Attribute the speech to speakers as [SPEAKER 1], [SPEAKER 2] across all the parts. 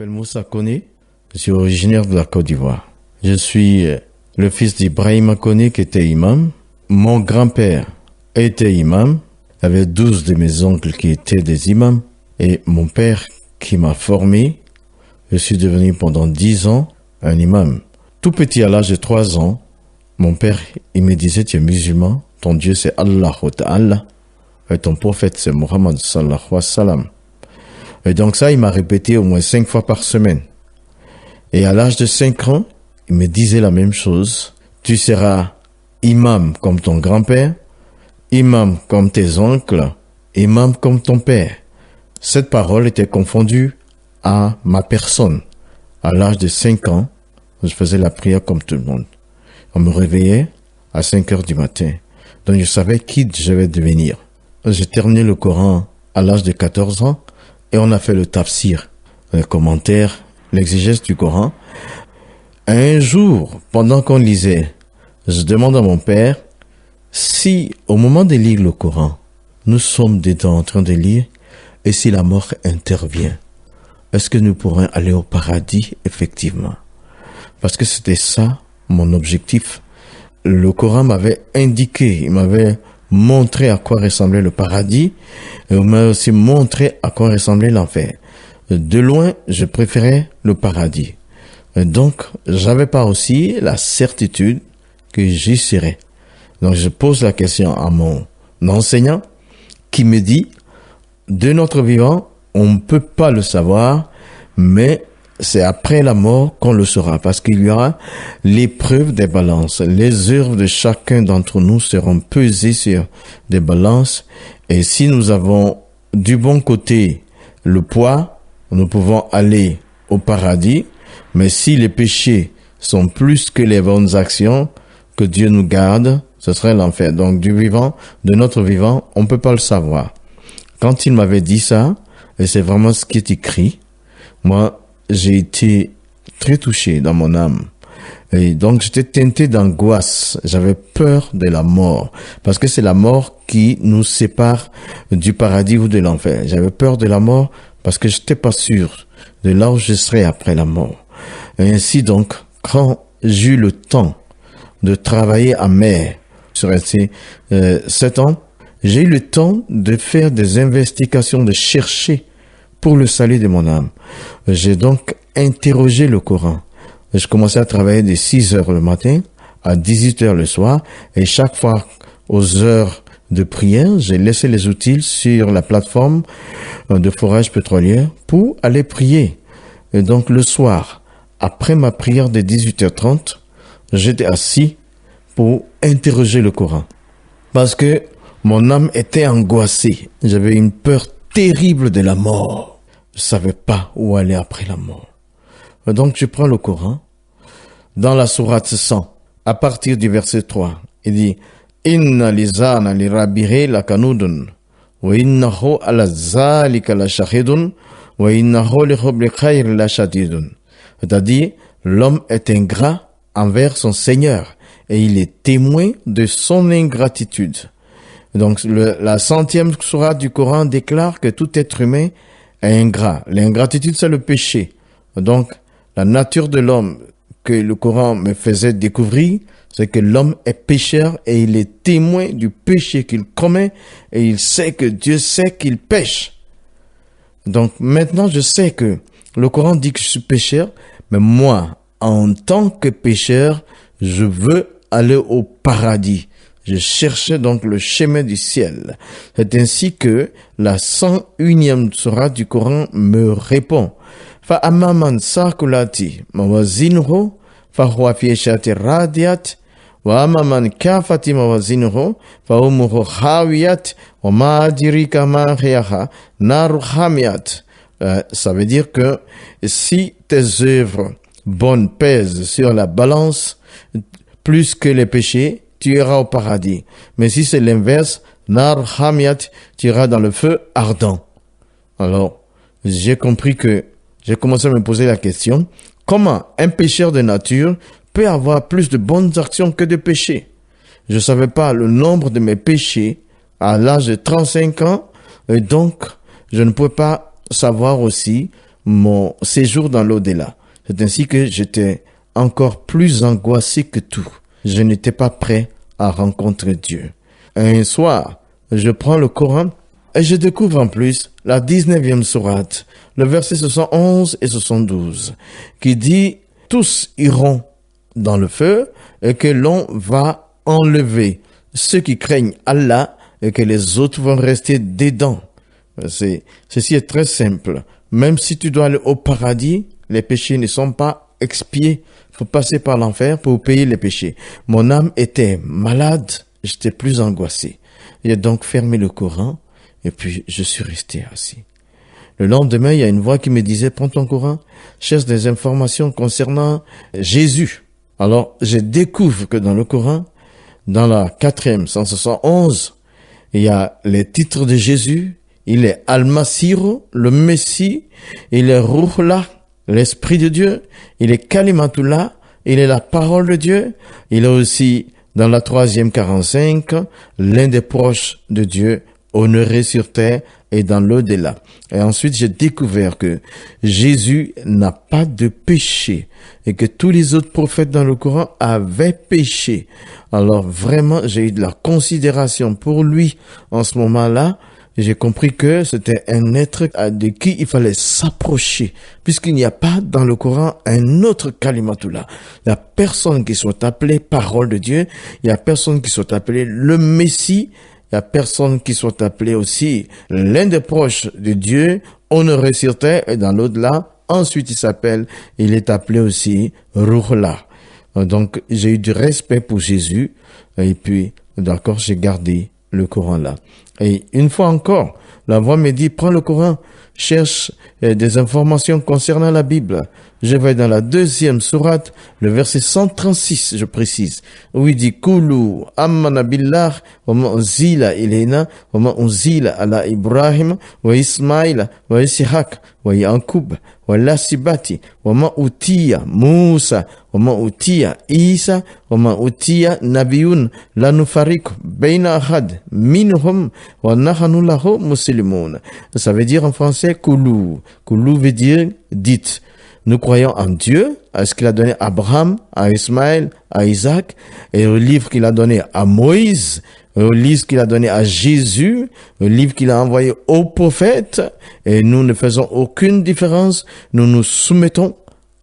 [SPEAKER 1] m'appelle Moussa Koné, je suis originaire de la Côte d'Ivoire. Je suis le fils d'Ibrahim Koné qui était imam. Mon grand-père était imam. Il y avait 12 de mes oncles qui étaient des imams. Et mon père qui m'a formé, je suis devenu pendant 10 ans un imam. Tout petit à l'âge de 3 ans, mon père, il me disait, tu es musulman, ton Dieu c'est Allah Ta'ala, et ton prophète c'est Muhammad sallallahu alayhi wa sallam. Et donc ça, il m'a répété au moins 5 fois par semaine. Et à l'âge de 5 ans, il me disait la même chose. Tu seras imam comme ton grand-père, imam comme tes oncles, imam comme ton père. Cette parole était confondue à ma personne. À l'âge de 5 ans, je faisais la prière comme tout le monde. On me réveillait à 5 heures du matin. Donc je savais qui je vais devenir. J'ai terminé le Coran à l'âge de 14 ans et on a fait le tafsir, le commentaire, l'exégèse du Coran. Un jour, pendant qu'on lisait, je demande à mon père si au moment de lire le Coran, nous sommes dedans en train de lire et si la mort intervient, est-ce que nous pourrons aller au paradis effectivement? Parce que c'était ça mon objectif. Le Coran m'avait indiqué, il m'avait montré à quoi ressemblait le paradis et il m'a aussi montré à quoi ressemblait l'enfer. De loin, je préférais le paradis. Et donc, j'avais pas aussi la certitude que j'y serais. Donc, je pose la question à mon enseignant qui me dit, de notre vivant, on ne peut pas le savoir, mais c'est après la mort qu'on le saura, parce qu'il y aura l'épreuve des balances. Les œuvres de chacun d'entre nous seront pesées sur des balances, et si nous avons du bon côté le poids, nous pouvons aller au paradis, mais si les péchés sont plus que les bonnes actions, que Dieu nous garde, ce serait l'enfer. Donc du vivant, de notre vivant, on ne peut pas le savoir. Quand il m'avait dit ça, et c'est vraiment ce qui est écrit, moi, j'ai été très touché dans mon âme. Et donc, j'étais teinté d'angoisse. J'avais peur de la mort. Parce que c'est la mort qui nous sépare du paradis ou de l'enfer. J'avais peur de la mort parce que j'étais pas sûr de là où je serais après la mort. Et ainsi donc, quand j'ai eu le temps de travailler à mer, je suis resté 7 ans, j'ai eu le temps de faire des investigations, de chercher pour le salut de mon âme. J'ai donc interrogé le Coran. Je commençais à travailler de 6 heures le matin à 18 heures le soir et chaque fois aux heures de prière, j'ai laissé les outils sur la plateforme de forage pétrolière pour aller prier. Et donc le soir, après ma prière de 18h30, j'étais assis pour interroger le Coran. Parce que mon âme était angoissée. J'avais une peur terrible de la mort. Je savais pas où aller après la mort. Donc je prends le Coran. Dans la sourate 100, à partir du verset 3, il dit Inna lizana li rabbih lakanudun wa innahu ala zalika la shahidun wa innahu li hubbil khair la shadidun. C'est-à-dire, l'homme est ingrat envers son Seigneur et il est témoin de son ingratitude. Donc, la 100e sourate du Coran déclare que tout être humain est ingrat. L'ingratitude, c'est le péché. Donc, la nature de l'homme que le Coran me faisait découvrir, c'est que l'homme est pécheur et il est témoin du péché qu'il commet et il sait que Dieu sait qu'il pêche. Donc, maintenant, je sais que le Coran dit que je suis pécheur, mais moi, en tant que pécheur, je veux aller au paradis. Je cherchais donc le chemin du ciel. C'est ainsi que la 101e sourate du Coran me répond. فَأَمَّا مَنْ ثَقُلَتْ مَوَازِينُهُ فَهُوَ فِي عِيشَةٍ رَاضِيَةٍ وَأَمَّا مَنْ كَفَّتْ مَوَازِينُهُ فَأُمُّهُ خَاوِيَةٌ وَمَا أَدْرَاكَ مَا هِيَهْ نَارٌ حَامِيَةٌ. Ça veut dire que si tes œuvres bonnes pèsent sur la balance plus que les péchés, tu iras au paradis. Mais si c'est l'inverse, nar hamiyat, tu iras dans le feu ardent. Alors, j'ai compris que j'ai commencé à me poser la question, comment un pécheur de nature peut avoir plus de bonnes actions que de péchés? Je ne savais pas le nombre de mes péchés à l'âge de 35 ans, et donc je ne pouvais pas savoir aussi mon séjour dans l'au-delà. C'est ainsi que j'étais encore plus angoissé que tout. Je n'étais pas prêt à rencontrer Dieu. Un soir, je prends le Coran et je découvre en plus la 19e sourate, le verset 71 et 72, qui dit « Tous iront dans le feu et que l'on va enlever ceux qui craignent Allah et que les autres vont rester dedans. » Ceci est très simple. Même si tu dois aller au paradis, les péchés ne sont pas expiés. Il faut passer par l'enfer pour payer les péchés. Mon âme était malade, j'étais plus angoissé. J'ai donc fermé le Coran et puis je suis resté assis. Le lendemain, il y a une voix qui me disait « Prends ton Coran, cherche des informations concernant Jésus. » Alors, je découvre que dans le Coran, dans la 4e, 171, il y a les titres de Jésus. Il est Al-Masir, le Messie. Il est Ruhullah, l'Esprit de Dieu. Il est Kalimatullah, il est la parole de Dieu. Il est aussi, dans la 3e 45, l'un des proches de Dieu, honoré sur terre et dans l'au-delà. Et ensuite, j'ai découvert que Jésus n'a pas de péché et que tous les autres prophètes dans le Coran avaient péché. Alors vraiment, j'ai eu de la considération pour lui en ce moment-là. J'ai compris que c'était un être de qui il fallait s'approcher, puisqu'il n'y a pas dans le Coran un autre Kalimatullah. Il n'y a personne qui soit appelé parole de Dieu, il n'y a personne qui soit appelé le Messie, il n'y a personne qui soit appelé aussi l'un des proches de Dieu, honoré sur terre et dans l'au-delà. Ensuite, il est appelé aussi Ruhullah. Donc, j'ai eu du respect pour Jésus, et puis, d'accord, j'ai gardé le Coran là. Et une fois encore, la voix me dit, prends le Coran, cherche des informations concernant la Bible. Je vais dans la 2e sourate, le verset 136, je précise, où il dit, Kulu amana billah wa ma unzila ilayna wa ma unzila ala Ibrahim wa Ismaïla wa Ishaq wa Yaqub wa Lasibati wa ma utiya Musa wa ma utiya Isa wa ma utiya Nabiyun la nufariku bayna ahad minhum wa nahnu lahu muslimun. Ça veut dire en français, Kulu. Kulu veut dire, dites. Nous croyons en Dieu, à ce qu'il a donné à Abraham, à Ismaël, à Isaac, et au livre qu'il a donné à Moïse, et au livre qu'il a donné à Jésus, au livre qu'il a envoyé aux prophètes, et nous ne faisons aucune différence, nous nous soumettons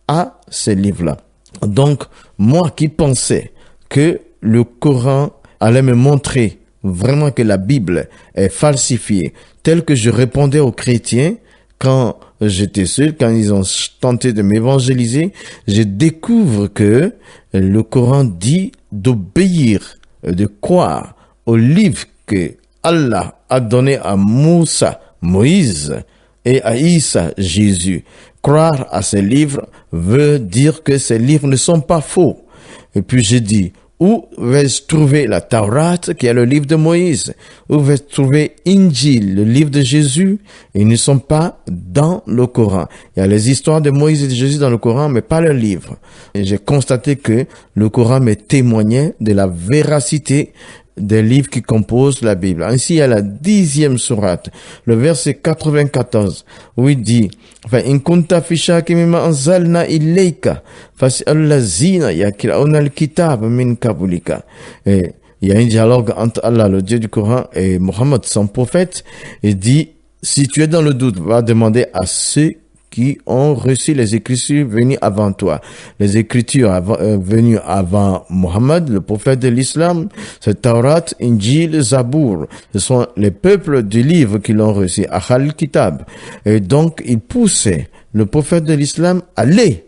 [SPEAKER 1] à ces livres-là. Donc, moi qui pensais que le Coran allait me montrer vraiment que la Bible est falsifiée, tel que je répondais aux chrétiens, quand j'étais seul, quand ils ont tenté de m'évangéliser, je découvre que le Coran dit d'obéir, de croire au livre que Allah a donné à Moussa, Moïse, et à Isa, Jésus. Croire à ces livres veut dire que ces livres ne sont pas faux. Et puis j'ai dit, où vais-je trouver la Taurat, qui est le livre de Moïse? Où vais-je trouver Injil, le livre de Jésus? Ils ne sont pas dans le Coran. Il y a les histoires de Moïse et de Jésus dans le Coran, mais pas le livre. Et j'ai constaté que le Coran me témoignait de la véracité des livres qui composent la Bible. Ainsi, il y a la 10e sourate, le verset 94, où il dit, فَإِن كُنْتَ فِي شَاكٍ مِمَّا أَنزَلْنَا إِلَيْكَ فَاسْأَلِ الَّذِينَ يَقْرَؤُونَ الْكِتَابَ مِنْ قَبْلِكَ. Et il y a un dialogue entre Allah, le Dieu du Coran, et Mohammed, son prophète. Il dit, si tu es dans le doute, va demander à ceux qui ont reçu les écritures venues avant toi. Les écritures venues avant Mohammed, le prophète de l'islam, c'est Taurat, Injil, Zabour. Ce sont les peuples du livre qui l'ont reçu, Ahl Kitab. Et donc, il poussait le prophète de l'islam à aller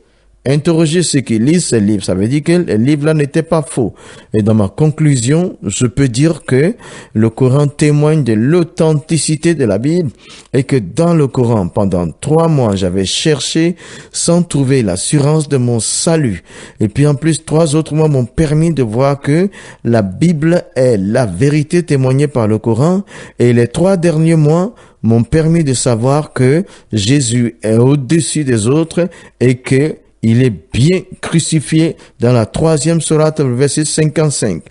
[SPEAKER 1] interroger ceux qui lisent ces livres. Ça veut dire que les livres-là n'étaient pas faux. Et dans ma conclusion, je peux dire que le Coran témoigne de l'authenticité de la Bible et que dans le Coran, pendant 3 mois, j'avais cherché sans trouver l'assurance de mon salut. Et puis en plus, 3 autres mois m'ont permis de voir que la Bible est la vérité témoignée par le Coran. Et les 3 derniers mois m'ont permis de savoir que Jésus est au-dessus des autres et que il est bien crucifié dans la 3e sourate, verset 55.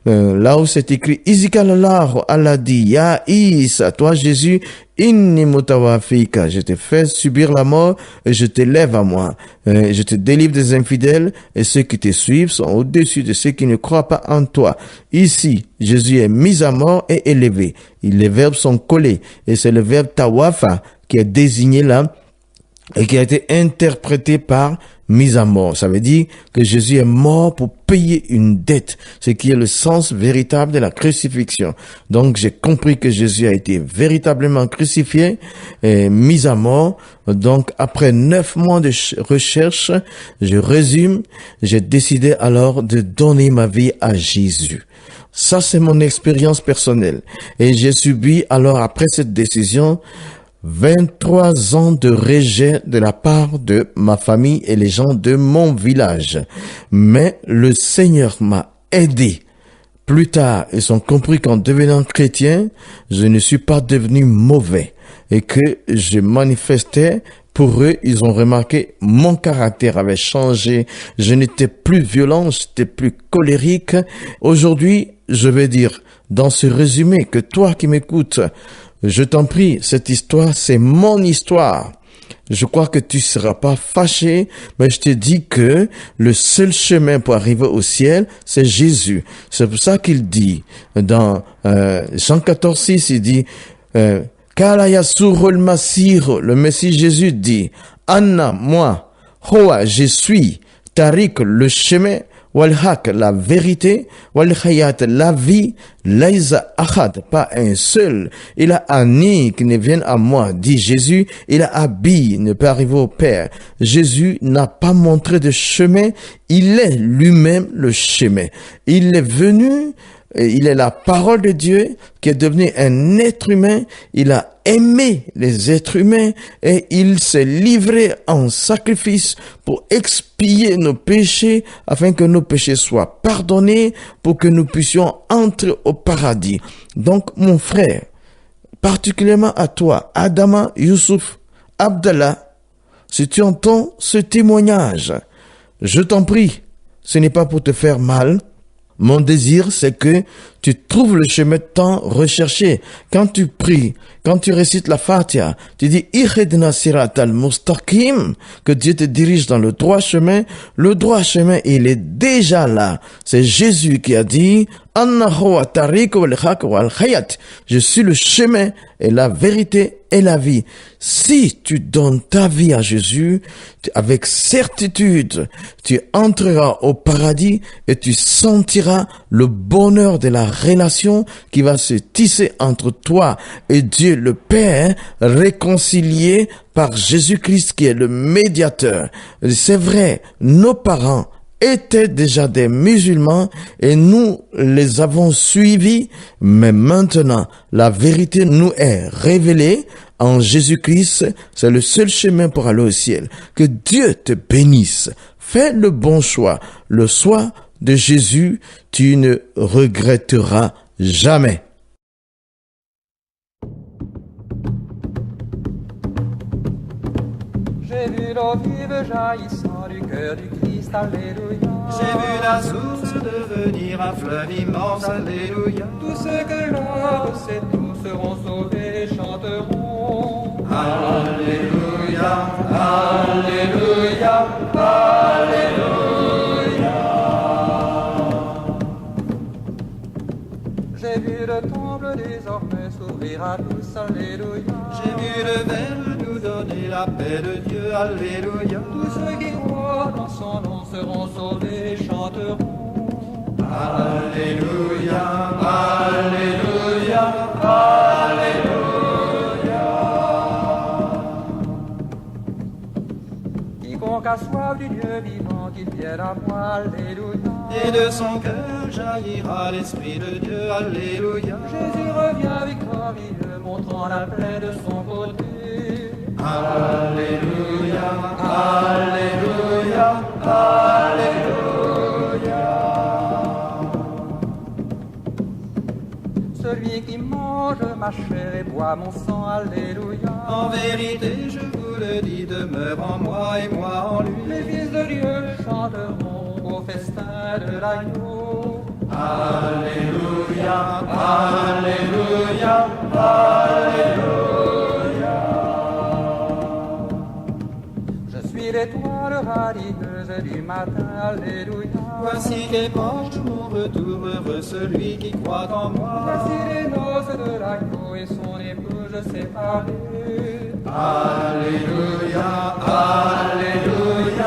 [SPEAKER 1] Là où c'est écrit, Izikallahu Allah dit, Ya Isa, toi Jésus, inni mutawafika, je t'ai fait subir la mort et je t'élève à moi. Je te délivre des infidèles et ceux qui te suivent sont au-dessus de ceux qui ne croient pas en toi. Ici, Jésus est mis à mort et élevé. Les verbes sont collés et c'est le verbe tawafa qui est désigné là et qui a été interprété par mise à mort. Ça veut dire que Jésus est mort pour payer une dette, ce qui est le sens véritable de la crucifixion. Donc j'ai compris que Jésus a été véritablement crucifié et mis à mort. Donc après 9 mois de recherche, je résume, j'ai décidé alors de donner ma vie à Jésus. Ça, c'est mon expérience personnelle. Et j'ai subi alors après cette décision 23 ans de rejet de la part de ma famille et les gens de mon village. Mais le Seigneur m'a aidé. Plus tard, ils ont compris qu'en devenant chrétien, je ne suis pas devenu mauvais et que je manifestais. Pour eux, ils ont remarqué mon caractère avait changé. Je n'étais plus violent, j'étais plus colérique. Aujourd'hui, je vais dire dans ce résumé que toi qui m'écoutes, je t'en prie, cette histoire, c'est mon histoire. Je crois que tu seras pas fâché, mais je te dis que le seul chemin pour arriver au ciel, c'est Jésus. C'est pour ça qu'il dit, dans Jean 14:6, il dit, Kalayasur Masir, le Messie Jésus dit, Anna, moi, Hoa, je suis, Tariq, le chemin, Walhak, la vérité, Walhayat, la vie, Laïsa Ahad, pas un seul. Il a Ani qui ne vienne à moi, dit Jésus, il a Abi, ne peut arriver au Père. Jésus n'a pas montré de chemin, il est lui-même le chemin. Il est venu, il est la parole de Dieu qui est devenu un être humain. Il a aimé les êtres humains et il s'est livré en sacrifice pour expier nos péchés afin que nos péchés soient pardonnés pour que nous puissions entrer au paradis. Donc, mon frère, particulièrement à toi, Adama, Youssouf, Abdallah, si tu entends ce témoignage, je t'en prie, ce n'est pas pour te faire mal. Mon désir, c'est que tu trouves le chemin tant recherché. Quand tu pries, quand tu récites la Fatiha, tu dis « Ihdina siratal mustaqim » que Dieu te dirige dans le droit chemin. Le droit chemin, il est déjà là. C'est Jésus qui a dit « Anna huwa tariq wal haq wal hayat » Je suis le chemin et la vérité et la vie. Si tu donnes ta vie à Jésus, avec certitude, tu entreras au paradis et tu sentiras le bonheur de la relation qui va se tisser entre toi et Dieu le Père, réconcilié par Jésus-Christ qui est le médiateur. C'est vrai, nos parents étaient déjà des musulmans et nous les avons suivis, mais maintenant la vérité nous est révélée en Jésus-Christ. C'est le seul chemin pour aller au ciel. Que Dieu te bénisse. Fais le bon choix. Le choix de Jésus, tu ne regretteras jamais.
[SPEAKER 2] J'ai vu l'eau vive jaillissant du cœur du Christ, alléluia.
[SPEAKER 3] J'ai vu la source devenir un fleuve immense, alléluia.
[SPEAKER 2] Tous ceux que l'on sait, tous seront sauvés et chanteront.
[SPEAKER 3] Alléluia, alléluia, alléluia.
[SPEAKER 2] J'ai vu le temple désormais s'ouvrir à tous, alléluia.
[SPEAKER 3] J'ai vu le Verbe nous donner la paix de Dieu, alléluia.
[SPEAKER 2] Tous ceux qui croient dans son nom seront sauvés et chanteront.
[SPEAKER 3] Alléluia, alléluia, alléluia.
[SPEAKER 2] Quiconque a soif du Dieu vivant, qu'il vienne à moi, alléluia.
[SPEAKER 3] Et de son cœur jaillira l'Esprit de Dieu, alléluia.
[SPEAKER 2] Jésus revient victorieux, montrant la plaie de son côté.
[SPEAKER 3] Alléluia, alléluia, alléluia.
[SPEAKER 2] Celui qui mange ma chair et boit mon sang, alléluia.
[SPEAKER 3] En vérité, je vous le dit, demeure en moi et moi en lui.
[SPEAKER 2] Les fils de Dieu chanteront au festin de l'agneau.
[SPEAKER 3] Alléluia, Alléluia, Alléluia.
[SPEAKER 2] Je suis l'étoile radieuse du matin, Alléluia.
[SPEAKER 3] Voici qu'épanche mon retour, heureux celui qui croit en moi.
[SPEAKER 2] Voici les noces de l'agneau et son épouse séparée.
[SPEAKER 3] Alléluia, Alléluia.